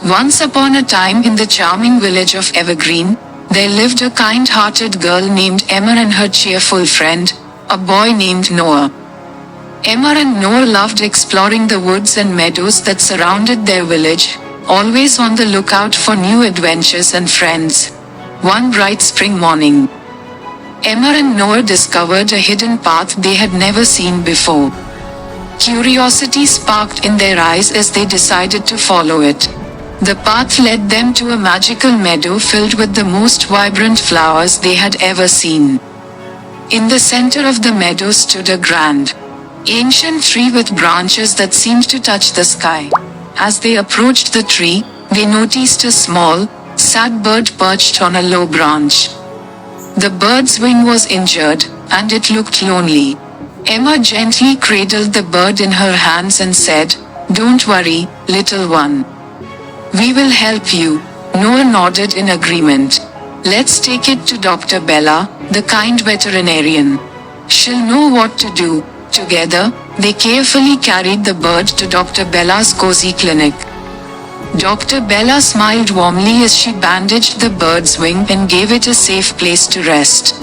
Once upon a time in the charming village of Evergreen, there lived a kind-hearted girl named Emma and her cheerful friend, a boy named Noah. Emma and Noah loved exploring the woods and meadows that surrounded their village, always on the lookout for new adventures and friends. One bright spring morning, Emma and Noah discovered a hidden path they had never seen before. Curiosity sparked in their eyes as they decided to follow it. The path led them to a magical meadow filled with the most vibrant flowers they had ever seen. In the center of the meadow stood a grand, ancient tree with branches that seemed to touch the sky. As they approached the tree, they noticed a small, sad bird perched on a low branch. The bird's wing was injured, and it looked lonely. Emma gently cradled the bird in her hands and said, "Don't worry, little one. We will help you." Noah nodded in agreement. "Let's take it to Dr. Bella, the kind veterinarian. She'll know what to do." Together, they carefully carried the bird to Dr. Bella's cozy clinic. Dr. Bella smiled warmly as she bandaged the bird's wing and gave it a safe place to rest.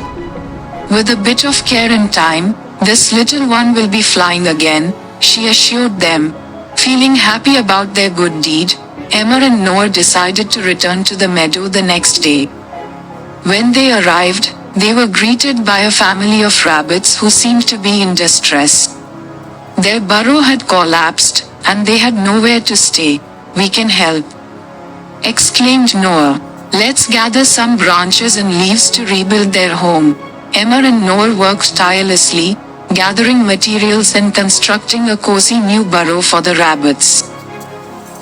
"With a bit of care and time, this little one will be flying again," she assured them. Feeling happy about their good deed, Emma and Noah decided to return to the meadow the next day. When they arrived, they were greeted by a family of rabbits who seemed to be in distress. Their burrow had collapsed, and they had nowhere to stay. "We can help," exclaimed Noah. "Let's gather some branches and leaves to rebuild their home." Emma and Noah worked tirelessly, gathering materials and constructing a cozy new burrow for the rabbits.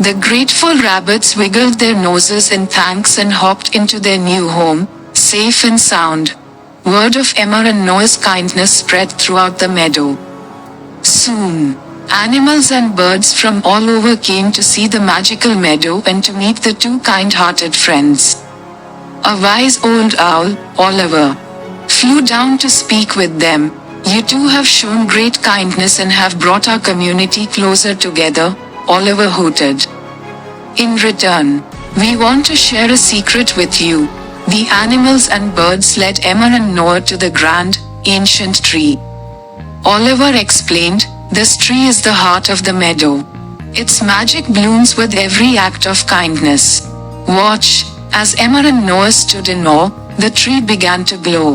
The grateful rabbits wiggled their noses in thanks and hopped into their new home, safe and sound. Word of Emma and Noah's kindness spread throughout the meadow. Soon, animals and birds from all over came to see the magical meadow and to meet the two kind-hearted friends. A wise old owl, Oliver, flew down to speak with them. "You two have shown great kindness and have brought our community closer together," Oliver hooted. "In return, we want to share a secret with you." The animals and birds led Emma and Noah to the grand, ancient tree. Oliver explained, "This tree is the heart of the meadow. Its magic blooms with every act of kindness. Watch." As Emma and Noah stood in awe, the tree began to glow.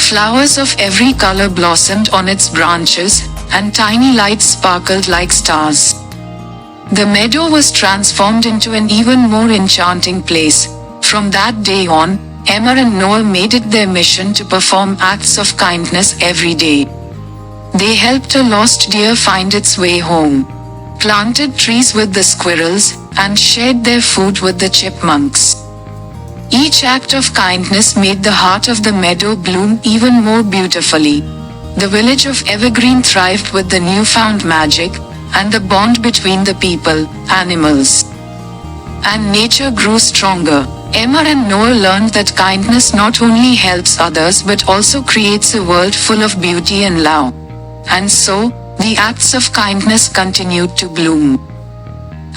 Flowers of every color blossomed on its branches, and tiny lights sparkled like stars. The meadow was transformed into an even more enchanting place. From that day on, Emma and Noah made it their mission to perform acts of kindness every day. They helped a lost deer find its way home, planted trees with the squirrels, and shared their food with the chipmunks. Each act of kindness made the heart of the meadow bloom even more beautifully. The village of Evergreen thrived with the newfound magic, and the bond between the people, animals, and nature grew stronger. Emma and Noah learned that kindness not only helps others but also creates a world full of beauty and love. And so, the acts of kindness continued to bloom.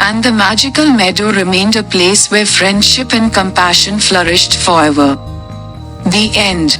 And the magical meadow remained a place where friendship and compassion flourished forever. The end.